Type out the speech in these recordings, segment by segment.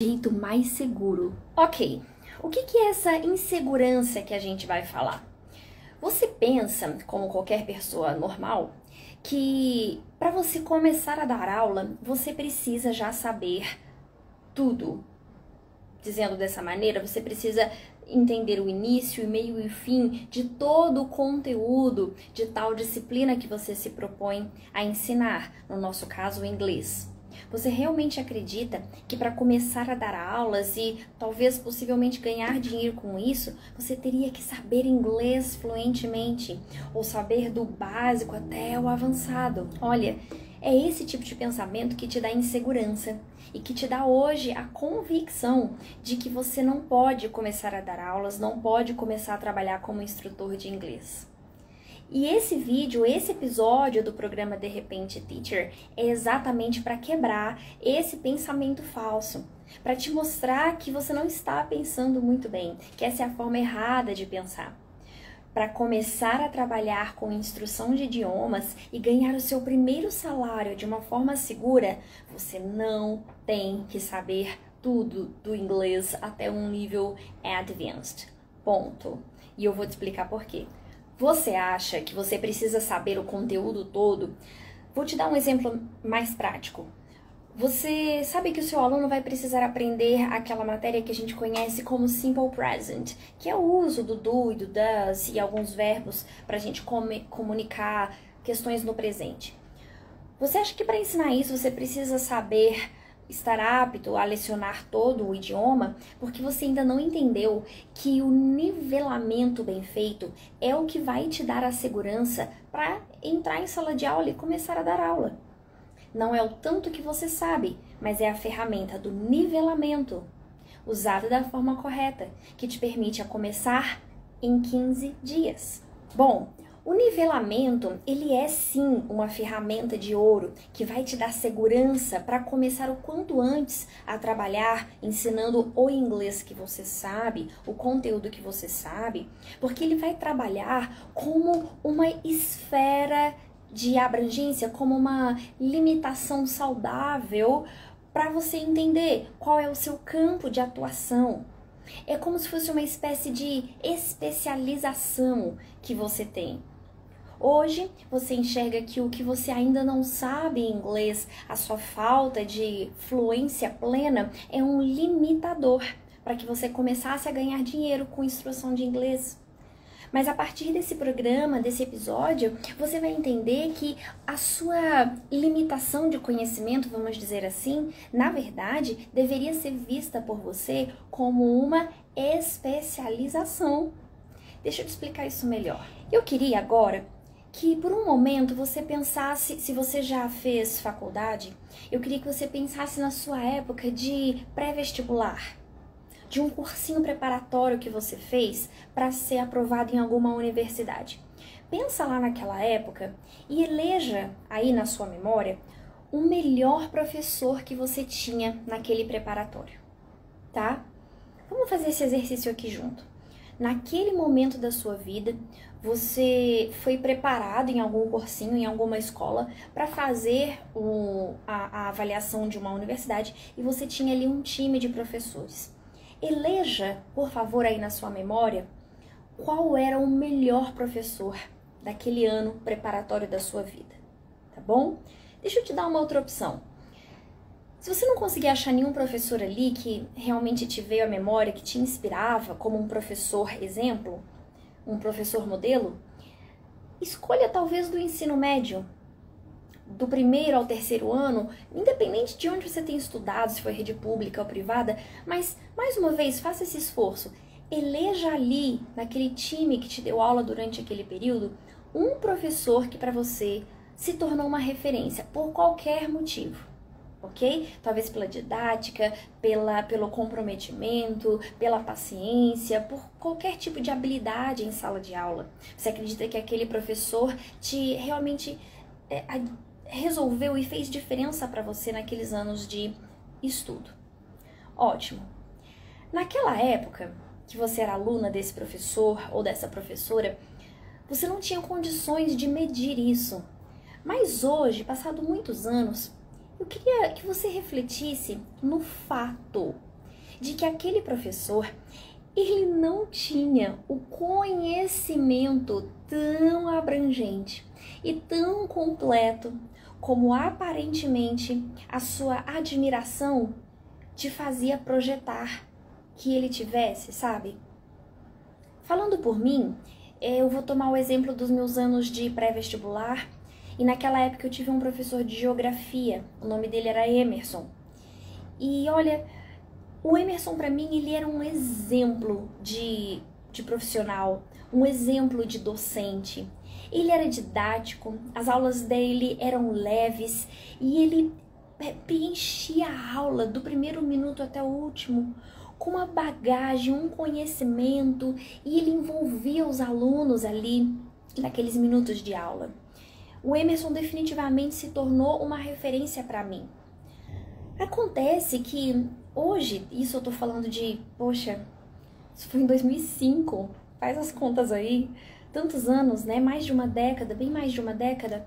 Jeito mais seguro. Ok, o que é essa insegurança que a gente vai falar? Você pensa, como qualquer pessoa normal, que para você começar a dar aula, você precisa já saber tudo. Dizendo dessa maneira, você precisa entender o início, o meio e o fim de todo o conteúdo de tal disciplina que você se propõe a ensinar, no nosso caso, o inglês. Você realmente acredita que para começar a dar aulas e talvez possivelmente ganhar dinheiro com isso, você teria que saber inglês fluentemente ou saber do básico até o avançado? Olha, é esse tipo de pensamento que te dá insegurança e que te dá hoje a convicção de que você não pode começar a dar aulas, não pode começar a trabalhar como instrutor de inglês. E esse vídeo, esse episódio do programa De Repente Teacher é exatamente para quebrar esse pensamento falso, para te mostrar que você não está pensando muito bem, que essa é a forma errada de pensar. Para começar a trabalhar com instrução de idiomas e ganhar o seu primeiro salário de uma forma segura, você não tem que saber tudo do inglês até um nível advanced. Ponto. E eu vou te explicar por quê. Você acha que você precisa saber o conteúdo todo? Vou te dar um exemplo mais prático. Você sabe que o seu aluno vai precisar aprender aquela matéria que a gente conhece como Simple Present, que é o uso do do e do does e alguns verbos para a gente comunicar questões no presente. Você acha que para ensinar isso você precisa saber estar apto a lecionar todo o idioma, porque você ainda não entendeu que o nivelamento bem feito é o que vai te dar a segurança para entrar em sala de aula e começar a dar aula. Não é o tanto que você sabe, mas é a ferramenta do nivelamento, usada da forma correta, que te permite a começar em 15 dias. Bom, o nivelamento, ele é sim uma ferramenta de ouro que vai te dar segurança para começar o quanto antes a trabalhar ensinando o inglês que você sabe, o conteúdo que você sabe, porque ele vai trabalhar como uma esfera de abrangência, como uma limitação saudável para você entender qual é o seu campo de atuação. É como se fosse uma espécie de especialização que você tem. Hoje, você enxerga que o que você ainda não sabe em inglês, a sua falta de fluência plena, é um limitador para que você começasse a ganhar dinheiro com instrução de inglês. Mas a partir desse programa, desse episódio, você vai entender que a sua limitação de conhecimento, vamos dizer assim, na verdade, deveria ser vista por você como uma especialização. Deixa eu te explicar isso melhor. Eu queria agora que por um momento você pensasse, se você já fez faculdade, eu queria que você pensasse na sua época de pré-vestibular, de um cursinho preparatório que você fez para ser aprovado em alguma universidade. Pensa lá naquela época e eleja aí na sua memória o melhor professor que você tinha naquele preparatório, tá? Vamos fazer esse exercício aqui junto. Naquele momento da sua vida, você foi preparado em algum cursinho, em alguma escola, para fazer a avaliação de uma universidade e você tinha ali um time de professores. Eleja, por favor, aí na sua memória, qual era o melhor professor daquele ano preparatório da sua vida, tá bom? Deixa eu te dar uma outra opção. Se você não conseguir achar nenhum professor ali que realmente te veio à memória, que te inspirava como um professor exemplo, um professor modelo, escolha talvez do ensino médio, do primeiro ao terceiro ano, independente de onde você tem estudado, se foi rede pública ou privada, mas, mais uma vez, faça esse esforço. Eleja ali, naquele time que te deu aula durante aquele período, um professor que para você se tornou uma referência, por qualquer motivo. Ok? Talvez pela didática, pelo comprometimento, pela paciência, por qualquer tipo de habilidade em sala de aula. Você acredita que aquele professor te realmente resolveu e fez diferença para você naqueles anos de estudo? Ótimo! Naquela época que você era aluna desse professor ou dessa professora, você não tinha condições de medir isso. Mas hoje, passado muitos anos, eu queria que você refletisse no fato de que aquele professor, ele não tinha o conhecimento tão abrangente e tão completo como aparentemente a sua admiração te fazia projetar que ele tivesse, sabe? Falando por mim, eu vou tomar o exemplo dos meus anos de pré-vestibular, e naquela época eu tive um professor de geografia, o nome dele era Emerson. E olha, o Emerson para mim ele era um exemplo de profissional, um exemplo de docente. Ele era didático, as aulas dele eram leves e ele preenchia a aula do primeiro minuto até o último com uma bagagem, um conhecimento, e ele envolvia os alunos ali naqueles minutos de aula. O Emerson definitivamente se tornou uma referência para mim. Acontece que hoje, isso eu tô falando de, poxa, isso foi em 2005, faz as contas aí, tantos anos, né? Mais de uma década, bem mais de uma década.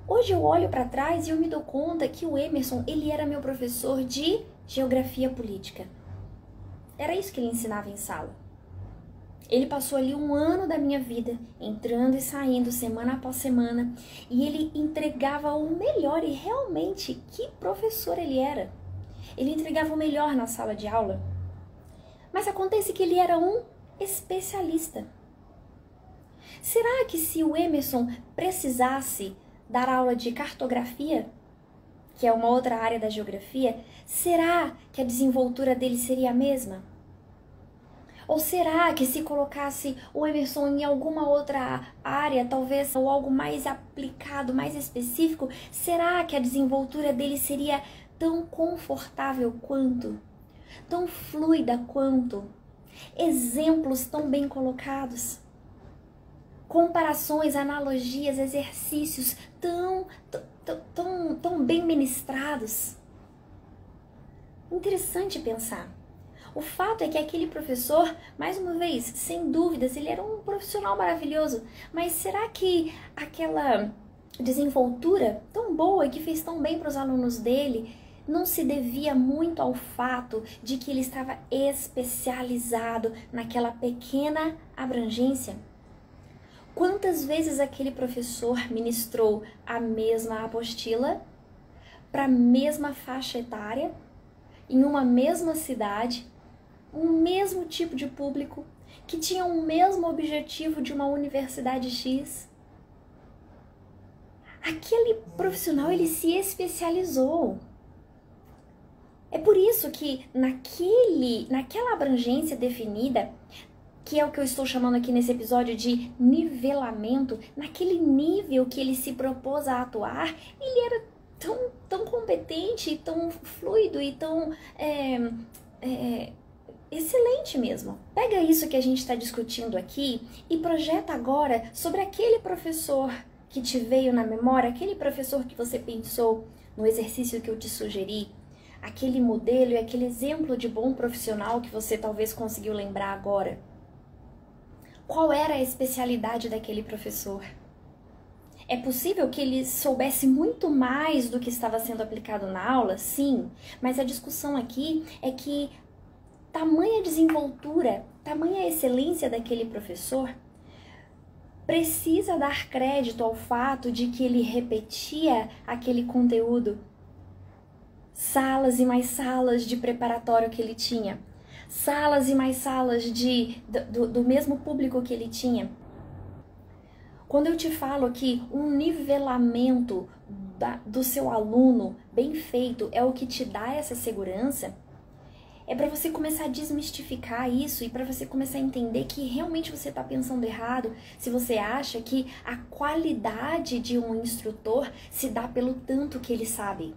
Hoje eu olho para trás e eu me dou conta que o Emerson, ele era meu professor de geografia política. Era isso que ele ensinava em sala. Ele passou ali um ano da minha vida, entrando e saindo, semana após semana, e ele entregava o melhor, e realmente, que professor ele era. Ele entregava o melhor na sala de aula. Mas acontece que ele era um especialista. Será que se o Emerson precisasse dar aula de cartografia, que é uma outra área da geografia, será que a desenvoltura dele seria a mesma? Ou será que se colocasse o Emerson em alguma outra área, talvez, ou algo mais aplicado, mais específico, será que a desenvoltura dele seria tão confortável quanto? Tão fluida quanto? Exemplos tão bem colocados? Comparações, analogias, exercícios tão bem ministrados? Interessante pensar. O fato é que aquele professor, mais uma vez, sem dúvidas, ele era um profissional maravilhoso, mas será que aquela desenvoltura tão boa e que fez tão bem para os alunos dele não se devia muito ao fato de que ele estava especializado naquela pequena abrangência? Quantas vezes aquele professor ministrou a mesma apostila para a mesma faixa etária, em uma mesma cidade, um mesmo tipo de público, que tinha o mesmo objetivo de uma universidade X? Aquele profissional, ele se especializou. É por isso que naquela abrangência definida, que é o que eu estou chamando aqui nesse episódio de nivelamento, naquele nível que ele se propôs a atuar, ele era tão competente, tão fluido e tão excelente mesmo. Pega isso que a gente está discutindo aqui e projeta agora sobre aquele professor que te veio na memória, aquele professor que você pensou no exercício que eu te sugeri, aquele modelo e aquele exemplo de bom profissional que você talvez conseguiu lembrar agora. Qual era a especialidade daquele professor? É possível que ele soubesse muito mais do que estava sendo aplicado na aula? Sim, mas a discussão aqui é que tamanha desenvoltura, tamanha excelência daquele professor precisa dar crédito ao fato de que ele repetia aquele conteúdo. Salas e mais salas de preparatório que ele tinha. Salas e mais salas do mesmo público que ele tinha. Quando eu te falo que um nivelamento do seu aluno bem feito é o que te dá essa segurança, é para você começar a desmistificar isso e para você começar a entender que realmente você está pensando errado se você acha que a qualidade de um instrutor se dá pelo tanto que ele sabe.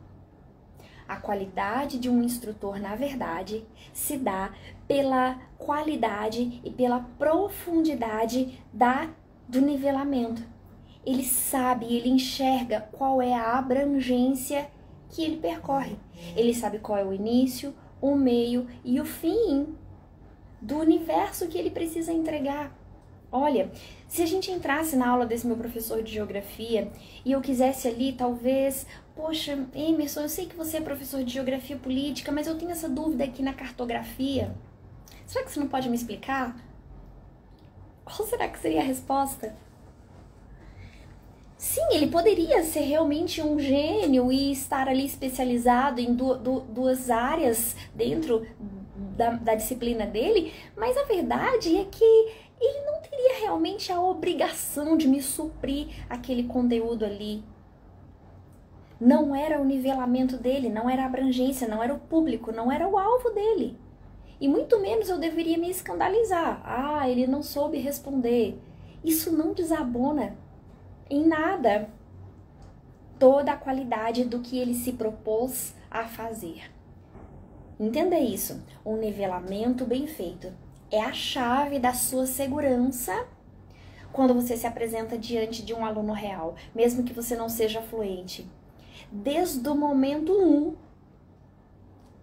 A qualidade de um instrutor, na verdade, se dá pela qualidade e pela profundidade do nivelamento. Ele sabe, ele enxerga qual é a abrangência que ele percorre. Ele sabe qual é o início, o meio e o fim do universo que ele precisa entregar. Olha, se a gente entrasse na aula desse meu professor de geografia e eu quisesse ali, talvez, poxa, Emerson, eu sei que você é professor de geografia política, mas eu tenho essa dúvida aqui na cartografia. Será que você não pode me explicar? Qual será que seria a resposta? Sim, ele poderia ser realmente um gênio e estar ali especializado em duas áreas dentro da disciplina dele, mas a verdade é que ele não teria realmente a obrigação de me suprir aquele conteúdo ali. Não era o nivelamento dele, não era a abrangência, não era o público, não era o alvo dele. E muito menos eu deveria me escandalizar. Ah, ele não soube responder. Isso não desabona em nada toda a qualidade do que ele se propôs a fazer. Entenda isso, um nivelamento bem feito é a chave da sua segurança quando você se apresenta diante de um aluno real, mesmo que você não seja fluente. Desde o momento 1,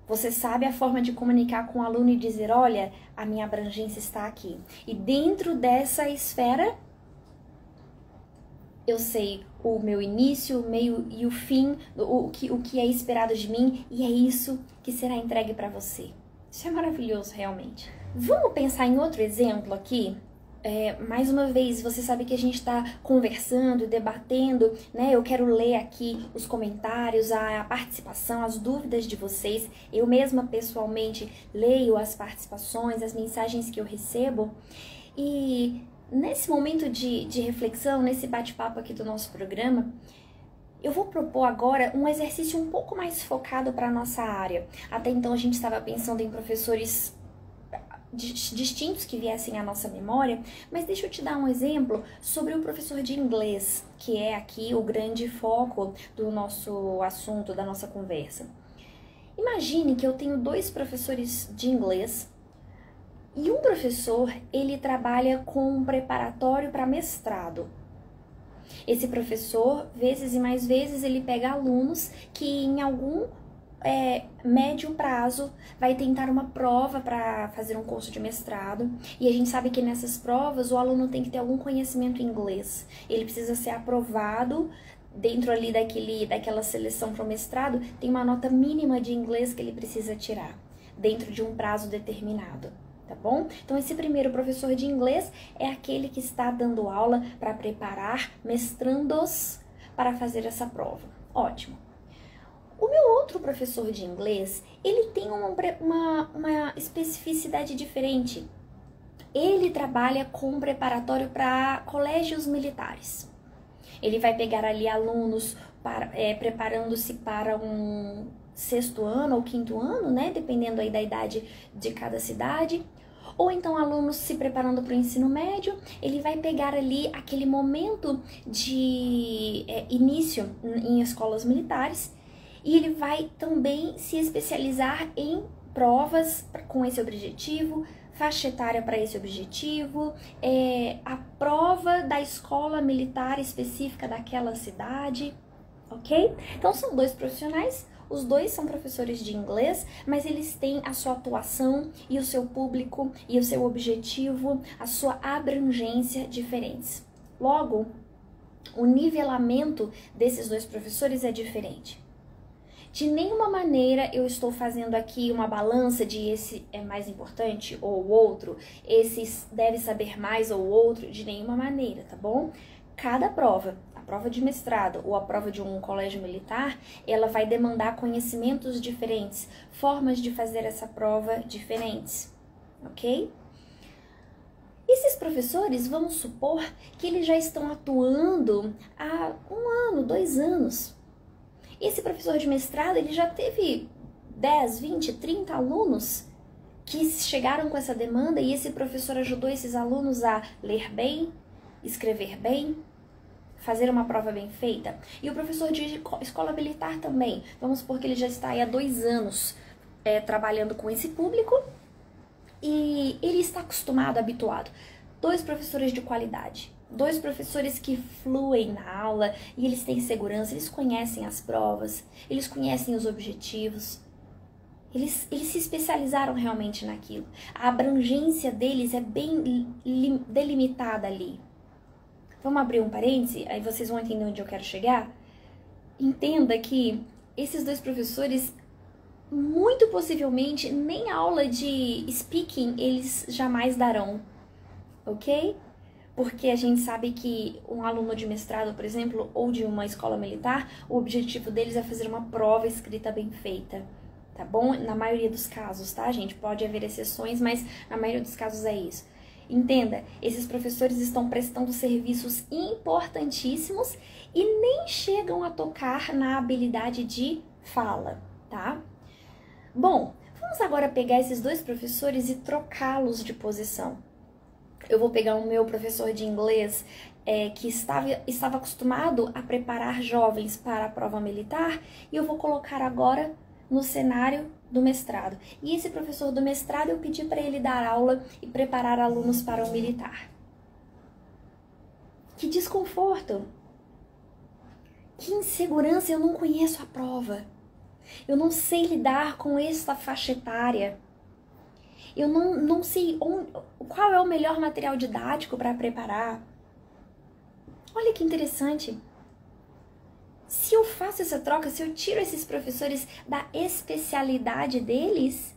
você sabe a forma de comunicar com o aluno e dizer, olha, a minha abrangência está aqui. E dentro dessa esfera, eu sei o meu início, o meio e o fim, o que é esperado de mim, e é isso que será entregue para você. Isso é maravilhoso, realmente. Vamos pensar em outro exemplo aqui? Mais uma vez, você sabe que a gente está conversando, debatendo, né? Eu quero ler aqui os comentários, a participação, as dúvidas de vocês. Eu mesma, pessoalmente, leio as participações, as mensagens que eu recebo. E nesse momento de reflexão, nesse bate-papo aqui do nosso programa, eu vou propor agora um exercício um pouco mais focado para a nossa área. Até então a gente estava pensando em professores distintos que viessem à nossa memória, mas deixa eu te dar um exemplo sobre o professor de inglês, que é aqui o grande foco do nosso assunto, da nossa conversa. Imagine que eu tenho 2 professores de inglês e um professor, ele trabalha com um preparatório para mestrado. Esse professor, vezes e mais vezes, ele pega alunos que em algum médio prazo vai tentar uma prova para fazer um curso de mestrado, e a gente sabe que nessas provas o aluno tem que ter algum conhecimento em inglês, ele precisa ser aprovado dentro ali daquela seleção para o mestrado, tem uma nota mínima de inglês que ele precisa tirar, dentro de um prazo determinado. Tá bom? Então, esse primeiro professor de inglês é aquele que está dando aula para preparar mestrandos para fazer essa prova. Ótimo. O meu outro professor de inglês, ele tem uma especificidade diferente. Ele trabalha com um preparatório para colégios militares. Ele vai pegar ali alunos preparando-se para um 6º ano ou 5º ano, né? Dependendo aí da idade de cada cidade. Ou então alunos se preparando para o ensino médio, ele vai pegar ali aquele momento de início em escolas militares e ele vai também se especializar em provas com esse objetivo, faixa etária para esse objetivo, a prova da escola militar específica daquela cidade, ok? Então são 2 profissionais. Os 2 são professores de inglês, mas eles têm a sua atuação e o seu público e o seu objetivo, a sua abrangência diferentes. Logo, o nivelamento desses 2 professores é diferente. De nenhuma maneira eu estou fazendo aqui uma balança de esse é mais importante ou outro, esse deve saber mais ou outro, de nenhuma maneira, tá bom? Cada prova, a prova de mestrado ou a prova de um colégio militar, ela vai demandar conhecimentos diferentes, formas de fazer essa prova diferentes, ok? Esses professores, vamos supor que eles já estão atuando há 1 ano, 2 anos. Esse professor de mestrado, ele já teve 10, 20, 30 alunos que chegaram com essa demanda e esse professor ajudou esses alunos a ler bem, escrever bem, fazer uma prova bem feita. E o professor de escola militar também, vamos supor que ele já está aí há 2 anos trabalhando com esse público e ele está acostumado, habituado. 2 professores de qualidade, 2 professores que fluem na aula e eles têm segurança, eles conhecem as provas, eles conhecem os objetivos. Eles se especializaram realmente naquilo. A abrangência deles é bem delimitada ali. Vamos abrir um parêntese, aí vocês vão entender onde eu quero chegar. Entenda que esses dois professores, muito possivelmente, nem aula de speaking eles jamais darão, ok? Porque a gente sabe que um aluno de mestrado, por exemplo, ou de uma escola militar, o objetivo deles é fazer uma prova escrita bem feita, tá bom? Na maioria dos casos, tá, gente? Pode haver exceções, mas na maioria dos casos é isso. Entenda, esses professores estão prestando serviços importantíssimos e nem chegam a tocar na habilidade de fala, tá? Bom, vamos agora pegar esses dois professores e trocá-los de posição. Eu vou pegar o meu professor de inglês que estava acostumado a preparar jovens para a prova militar e eu vou colocar agora no cenário do mestrado. E esse professor do mestrado eu pedi para ele dar aula e preparar alunos para o militar. Que desconforto! Que insegurança, eu não conheço a prova. Eu não sei lidar com essa faixa etária. Eu não sei qual é o melhor material didático para preparar. Olha que interessante. Se eu faço essa troca, se eu tiro esses professores da especialidade deles,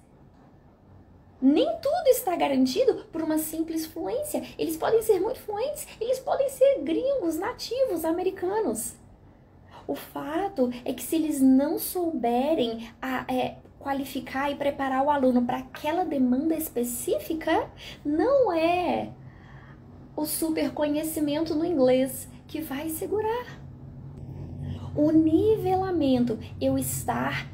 nem tudo está garantido por uma simples fluência. Eles podem ser muito fluentes, eles podem ser gringos, nativos, americanos. O fato é que se eles não souberem qualificar e preparar o aluno para aquela demanda específica, não é o super conhecimento no inglês que vai segurar. O nivelamento, eu estar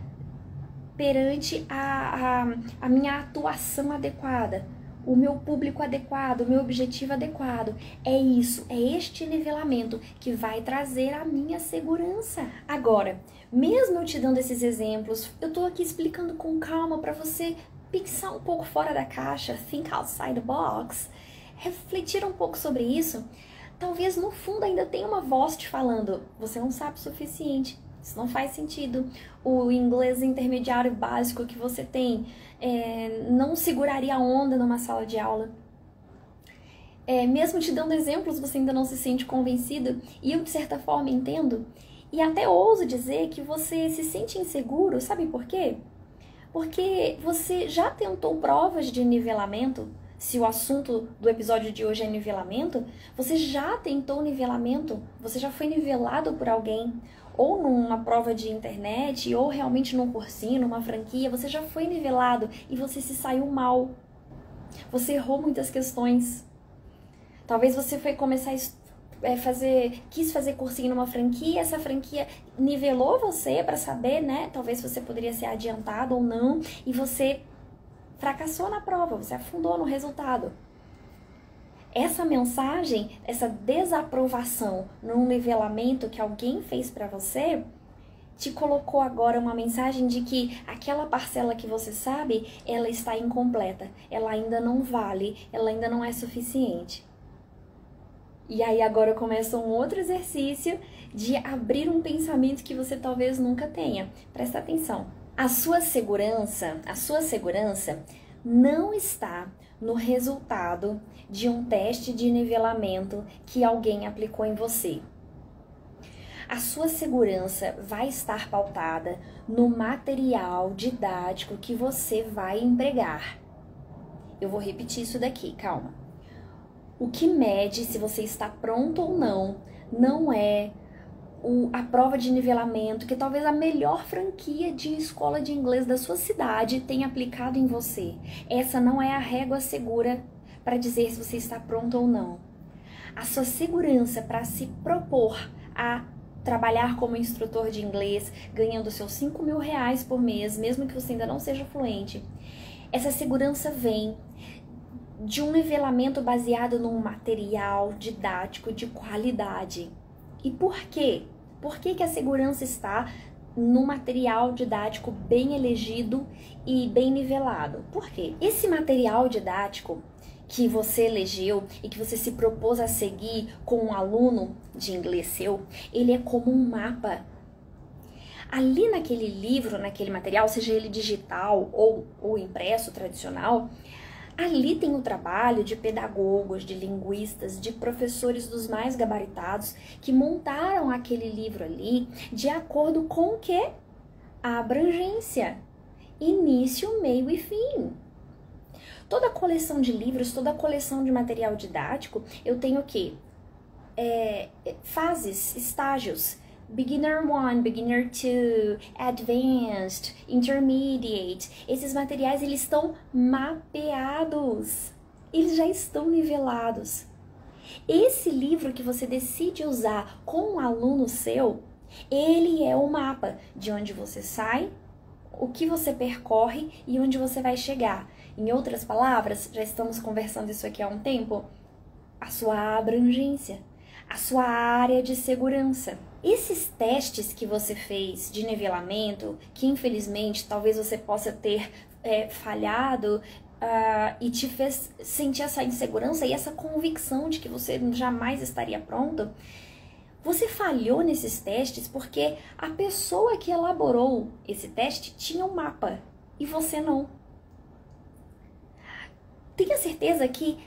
perante a minha atuação adequada, o meu público adequado, o meu objetivo adequado. É isso, é este nivelamento que vai trazer a minha segurança. Agora, mesmo eu te dando esses exemplos, eu tô aqui explicando com calma para você pensar um pouco fora da caixa, think outside the box, refletir um pouco sobre isso. Talvez no fundo ainda tenha uma voz te falando, você não sabe o suficiente, isso não faz sentido. O inglês intermediário básico que você tem não seguraria a onda numa sala de aula. Mesmo te dando exemplos, você ainda não se sente convencido, e eu de certa forma entendo, e até ouso dizer que você se sente inseguro, sabe por quê? Porque você já tentou provas de nivelamento. Se o assunto do episódio de hoje é nivelamento, você já tentou nivelamento, você já foi nivelado por alguém, ou numa prova de internet, ou realmente num cursinho, numa franquia, você já foi nivelado e você se saiu mal. Você errou muitas questões. Talvez você foi começar quis fazer cursinho numa franquia, essa franquia nivelou você para saber, né? Talvez você poderia ser adiantado ou não, e você fracassou na prova, você afundou no resultado. Essa mensagem, essa desaprovação num nivelamento que alguém fez para você, te colocou agora uma mensagem de que aquela parcela que você sabe, ela está incompleta, ela ainda não vale, ela ainda não é suficiente. E aí agora começa um outro exercício de abrir um pensamento que você talvez nunca tenha. Presta atenção. A sua segurança não está no resultado de um teste de nivelamento que alguém aplicou em você. A sua segurança vai estar pautada no material didático que você vai empregar. Eu vou repetir isso daqui, calma. O que mede se você está pronto ou não é a prova de nivelamento que talvez a melhor franquia de escola de inglês da sua cidade tenha aplicado em você. Essa não é a régua segura para dizer se você está pronto ou não. A sua segurança para se propor a trabalhar como instrutor de inglês, ganhando seus R$5.000 por mês, mesmo que você ainda não seja fluente, essa segurança vem de um nivelamento baseado num material didático de qualidade. E por quê? Por que a segurança está no material didático bem elegido e bem nivelado? Por quê? Esse material didático que você elegeu e que você se propôs a seguir com um aluno de inglês seu, ele é como um mapa. Ali naquele livro, naquele material, seja ele digital ou impresso, tradicional, ali tem o trabalho de pedagogos, de linguistas, de professores dos mais gabaritados que montaram aquele livro ali de acordo com o quê? A abrangência. Início, meio e fim. Toda coleção de livros, toda coleção de material didático, eu tenho o quê? Fases, estágios. Beginner 1, Beginner 2, Advanced, Intermediate. Esses materiais, eles estão mapeados. Eles já estão nivelados. Esse livro que você decide usar com um aluno seu, ele é o mapa de onde você sai, o que você percorre e onde você vai chegar. Em outras palavras, já estamos conversando isso aqui há um tempo, a sua abrangência, a sua área de segurança. Esses testes que você fez de nivelamento, que infelizmente talvez você possa ter falhado e te fez sentir essa insegurança e essa convicção de que você jamais estaria pronto, você falhou nesses testes porque a pessoa que elaborou esse teste tinha um mapa e você não. Tenha certeza que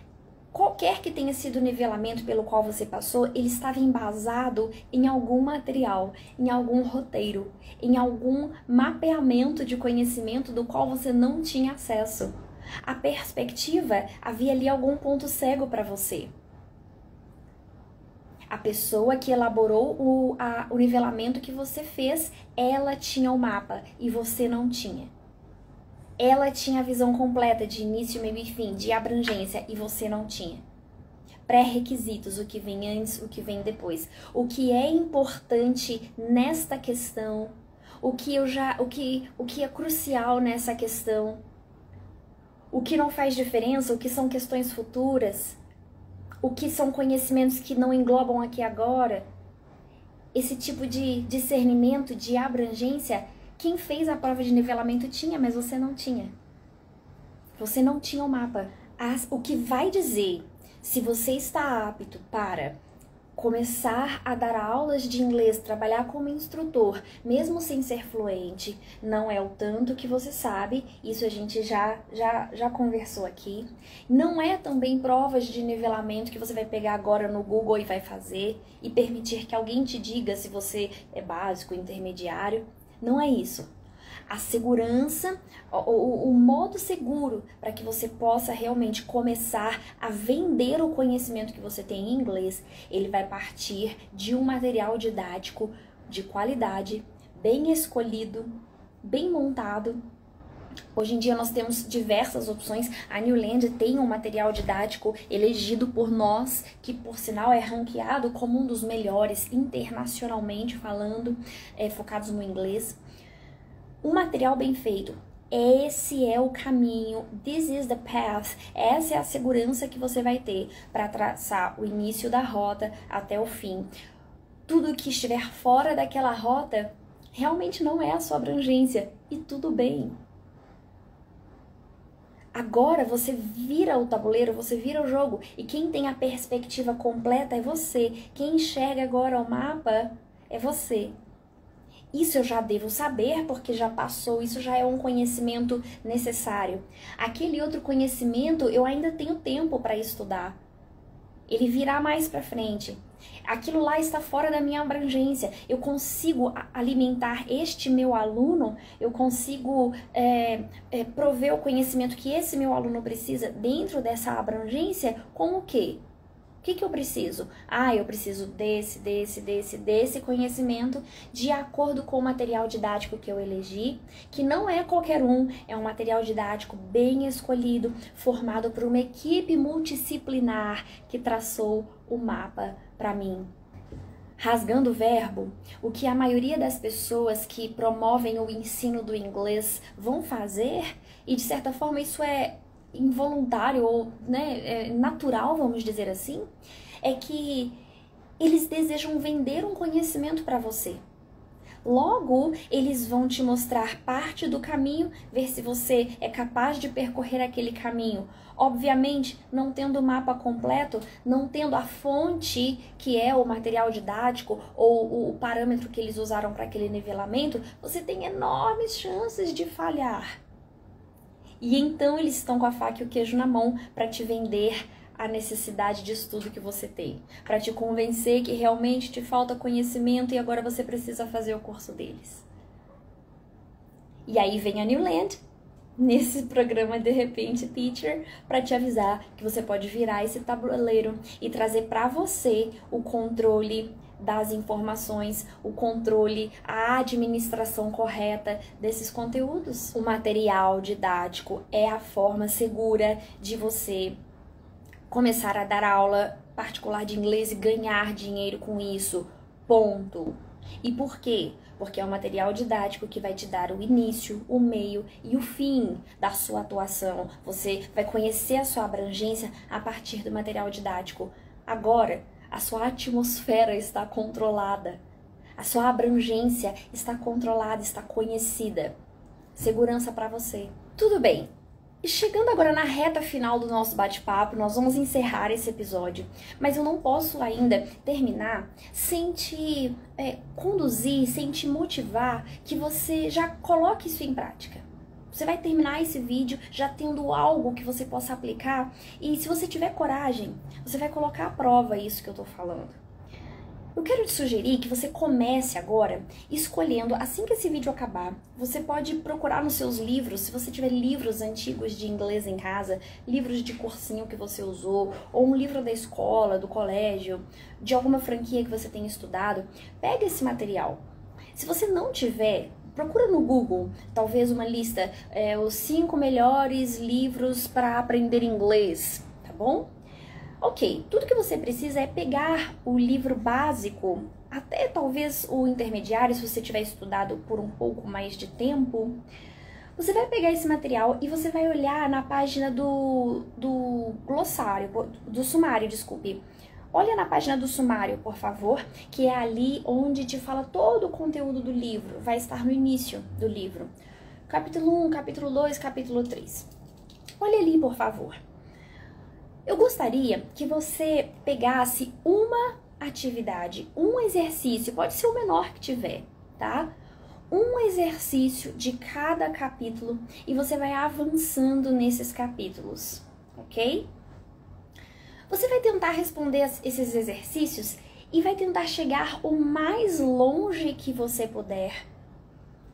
qualquer que tenha sido o nivelamento pelo qual você passou, ele estava embasado em algum material, em algum roteiro, em algum mapeamento de conhecimento do qual você não tinha acesso. A perspectiva, havia ali algum ponto cego para você. A pessoa que elaborou o nivelamento que você fez, ela tinha o mapa e você não tinha. Ela tinha a visão completa de início, meio e fim, de abrangência, e você não tinha. Pré-requisitos, o que vem antes, o que vem depois. O que é importante nesta questão, o que é crucial nessa questão, o que não faz diferença, o que são questões futuras, o que são conhecimentos que não englobam aqui agora. Esse tipo de discernimento, de abrangência, quem fez a prova de nivelamento tinha, mas você não tinha. Você não tinha o mapa. O que vai dizer se você está apto para começar a dar aulas de inglês, trabalhar como instrutor, mesmo sem ser fluente, não é o tanto que você sabe, isso a gente já conversou aqui. Não é também provas de nivelamento que você vai pegar agora no Google e vai fazer e permitir que alguém te diga se você é básico, intermediário. Não é isso. A segurança, o modo seguro para que você possa realmente começar a vender o conhecimento que você tem em inglês, ele vai partir de um material didático de qualidade, bem escolhido, bem montado. Hoje em dia nós temos diversas opções. A Newland tem um material didático elegido por nós, que por sinal é ranqueado como um dos melhores internacionalmente falando, focados no inglês. Um material bem feito. Esse é o caminho, this is the path, essa é a segurança que você vai ter para traçar o início da rota até o fim. Tudo que estiver fora daquela rota realmente não é a sua abrangência e tudo bem. Agora você vira o tabuleiro, você vira o jogo e quem tem a perspectiva completa é você. Quem enxerga agora o mapa é você. Isso eu já devo saber porque já passou, isso já é um conhecimento necessário. Aquele outro conhecimento eu ainda tenho tempo para estudar. Ele virá mais para frente. Aquilo lá está fora da minha abrangência. Eu consigo alimentar este meu aluno, eu consigo prover o conhecimento que esse meu aluno precisa dentro dessa abrangência com o quê? O que eu preciso? Eu preciso desse conhecimento de acordo com o material didático que eu elegi, que não é qualquer um, é um material didático bem escolhido, formado por uma equipe multidisciplinar que traçou o mapa para mim. Rasgando o verbo, o que a maioria das pessoas que promovem o ensino do inglês vão fazer, e de certa forma isso é involuntário ou natural, vamos dizer assim, é que eles desejam vender um conhecimento para você. Logo, eles vão te mostrar parte do caminho, ver se você é capaz de percorrer aquele caminho. Obviamente, não tendo o mapa completo, não tendo a fonte, que é o material didático ou o parâmetro que eles usaram para aquele nivelamento, você tem enormes chances de falhar. E então eles estão com a faca e o queijo na mão para te vender a necessidade de estudo que você tem, para te convencer que realmente te falta conhecimento e agora você precisa fazer o curso deles. E aí vem a Newland, nesse programa De Repente Teacher, para te avisar que você pode virar esse tabuleiro e trazer para você o controle das informações, o controle, a administração correta desses conteúdos. O material didático é a forma segura de você começar a dar aula particular de inglês e ganhar dinheiro com isso. Ponto. E por quê? Porque é o material didático que vai te dar o início, o meio e o fim da sua atuação. Você vai conhecer a sua abrangência a partir do material didático. Agora, a sua atmosfera está controlada. A sua abrangência está controlada, está conhecida. Segurança para você. Tudo bem. E chegando agora na reta final do nosso bate-papo, nós vamos encerrar esse episódio, mas eu não posso ainda terminar sem te conduzir, sem te motivar que você já coloque isso em prática. Você vai terminar esse vídeo já tendo algo que você possa aplicar e se você tiver coragem, você vai colocar à prova isso que eu tô falando. Eu quero te sugerir que você comece agora escolhendo, assim que esse vídeo acabar, você pode procurar nos seus livros, se você tiver livros antigos de inglês em casa, livros de cursinho que você usou, ou um livro da escola, do colégio, de alguma franquia que você tenha estudado, pega esse material. Se você não tiver, procura no Google, talvez uma lista, os 5 melhores livros para aprender inglês, tá bom? Ok, tudo que você precisa é pegar o livro básico, até talvez o intermediário, se você tiver estudado por um pouco mais de tempo. Você vai pegar esse material e você vai olhar na página do glossário, do sumário, desculpe. Olha na página do sumário, por favor, que é ali onde te fala todo o conteúdo do livro. Vai estar no início do livro. Capítulo 1, capítulo 2, capítulo 3. Olha ali, por favor. Eu gostaria que você pegasse uma atividade, um exercício, pode ser o menor que tiver, tá? Um exercício de cada capítulo e você vai avançando nesses capítulos, ok? Você vai tentar responder esses exercícios e vai tentar chegar o mais longe que você puder.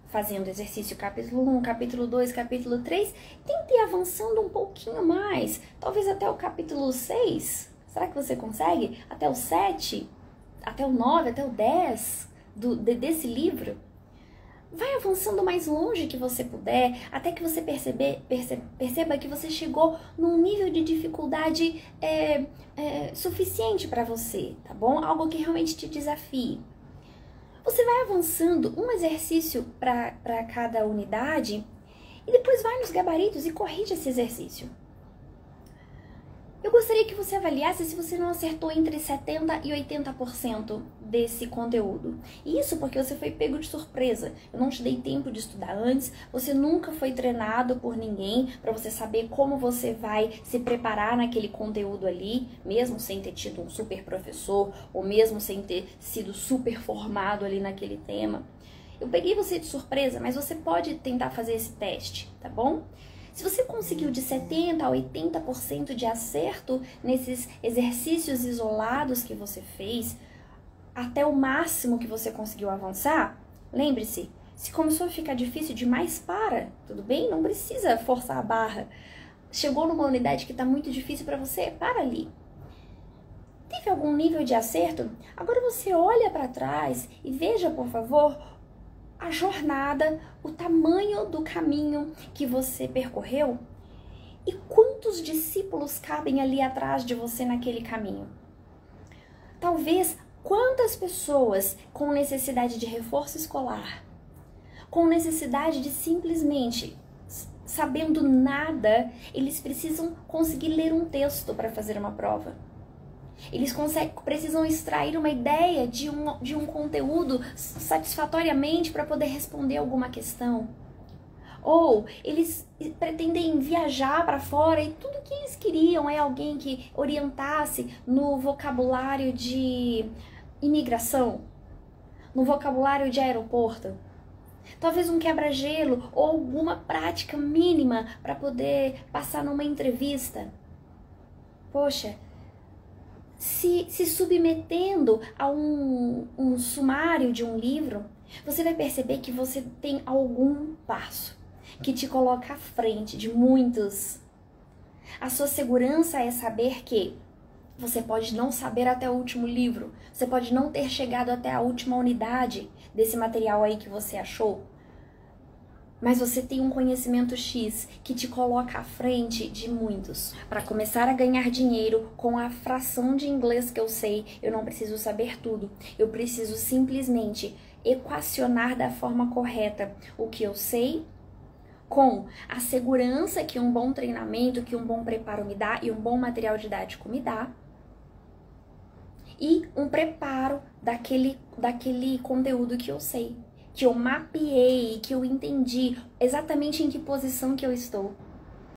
Fazendo exercício capítulo 1, capítulo 2, capítulo 3, tente ir avançando um pouquinho mais, talvez até o capítulo 6. Será que você consegue? Até o 7, até o 9, até o 10 desse livro? Vai avançando mais longe que você puder, até que você perceba que você chegou num nível de dificuldade suficiente para você, tá bom? Algo que realmente te desafie. Você vai avançando um exercício para cada unidade e depois vai nos gabaritos e corrige esse exercício. Eu gostaria que você avaliasse se você não acertou entre 70% e 80% desse conteúdo. Isso porque você foi pego de surpresa. Eu não te dei tempo de estudar antes, você nunca foi treinado por ninguém para você saber como você vai se preparar naquele conteúdo ali, mesmo sem ter tido um super professor, ou mesmo sem ter sido super formado ali naquele tema. Eu peguei você de surpresa, mas você pode tentar fazer esse teste, tá bom? Se você conseguiu de 70% a 80% de acerto nesses exercícios isolados que você fez, até o máximo que você conseguiu avançar, lembre-se, se começou a ficar difícil demais, para, tudo bem? Não precisa forçar a barra. Chegou numa unidade que está muito difícil para você, para ali. Teve algum nível de acerto? Agora você olha para trás e veja, por favor, a jornada, o tamanho do caminho que você percorreu e quantos discípulos cabem ali atrás de você naquele caminho. Talvez quantas pessoas com necessidade de reforço escolar, com necessidade de simplesmente, sabendo nada, eles precisam conseguir ler um texto para fazer uma prova. Eles precisam extrair uma ideia de um conteúdo satisfatoriamente para poder responder alguma questão. Ou eles pretendem viajar para fora e tudo que eles queriam é alguém que orientasse no vocabulário de imigração, no vocabulário de aeroporto. Talvez um quebra-gelo ou alguma prática mínima para poder passar numa entrevista. Poxa, se submetendo a um sumário de um livro, você vai perceber que você tem algum passo que te coloca à frente de muitos. A sua segurança é saber que você pode não saber até o último livro, você pode não ter chegado até a última unidade desse material aí que você achou, mas você tem um conhecimento X que te coloca à frente de muitos. Para começar a ganhar dinheiro com a fração de inglês que eu sei, eu não preciso saber tudo. Eu preciso simplesmente equacionar da forma correta o que eu sei com a segurança que um bom treinamento, que um bom preparo me dá e um bom material didático me dá. E um preparo daquele conteúdo que eu sei, que eu mapeei, que eu entendi exatamente em que posição que eu estou.